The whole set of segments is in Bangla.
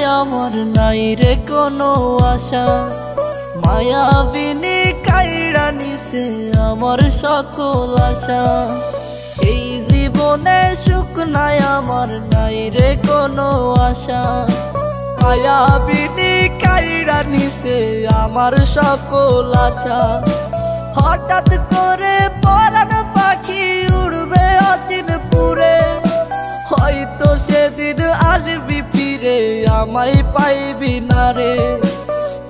নাই আমার নাই রে কোনো আশা মায়াবিনী কাইড়া নিছে আমার সকল আশা এই জীবনে সুখ নাই আমার নাই রে কোনো আশা মায়াবিনী কাইড়া নিছে আমার সকল আশা হঠাৎ করে পরাণ পাখি উড়বে অচিনপুরে হয়তো সেদিন আসবি ফিরে আমায় পাইবি না রে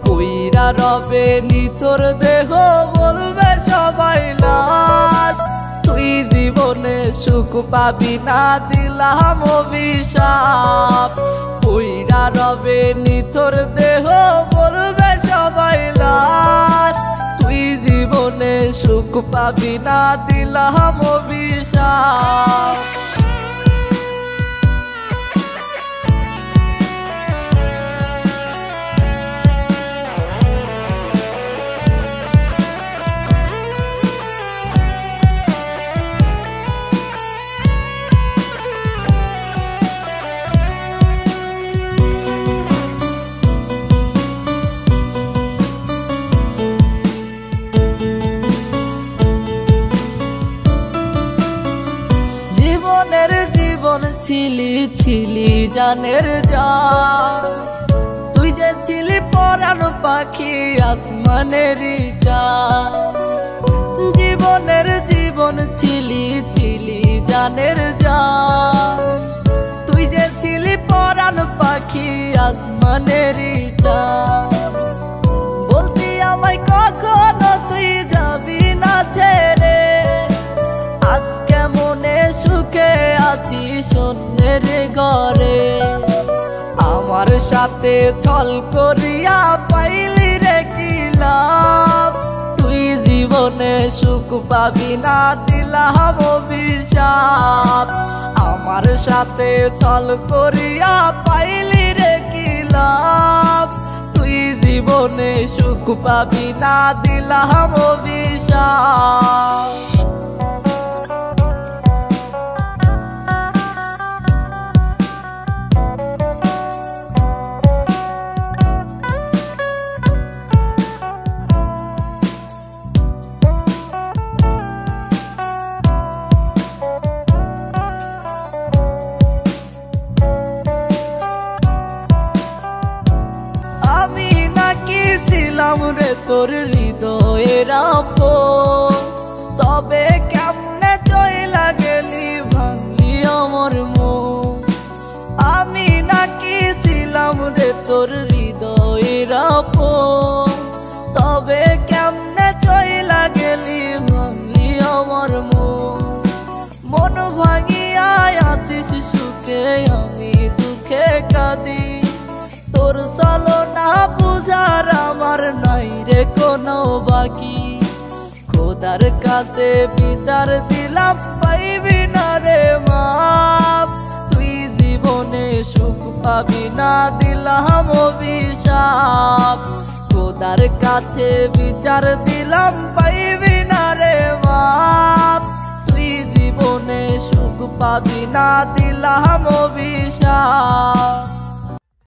কইরা রবে নিথর দেহ বলবে সবাই লাশ তুই জীবনে সুখ পাবি না দিলাম অভিশাপ কইরা রবে নিথর দেহ বলবে সবাই লাশ তুই জীবনে সুখ পাবি না দিলাম অভিশাপ জীবন ছিলি ছিলি জানের জান তুই যে ছিলি পরাণ পাখি আসমানেরই চাঁদ জীবনের জীবন ছিলি ছিলি জানের জান তুই যে ছিলি পরাণ পাখি আসমানেরই চাঁদ বলতি আমায় কখনো তুই যাবি না ছেড়ে আজকে মনে সুখে আছি শূন্যের ঘরে আমার সাথে ছল করিয়া পাইলি রে কি লাভ তুই জীবনে সুখ পাবি না দিলাম অভিশাপ আমার সাথে ছল করিয়া পাইলি রে কি লাভ তুই জীবনে সুখ পাবি না দিলাম অভিশাপ রে তোর হৃদয়ের আপন তবে কেমনে চইলা গেলি ভাঙলি আমার মন আমি নাকি ছিলাম রে তোর হৃদয়ের আপন তবে কেমনে চইলা গেলি ভাঙলি আমার মন ভাঙিয়া আছিস সুখে আমি দুঃখে কাঁদি তোর চলো না বুঝার আমার নাই রে কোনো বাকি খোদার কাছে বিচার দিলাম পাইবি না রে মাপ তুই জীবনে সুখ পাবি না দিলাম অভিশাপ খোদার কাছে বিচার দিলাম পাইবি না রে মাপ তুই জীবনে সুখ পাবি না দিলাম অভিশাপ।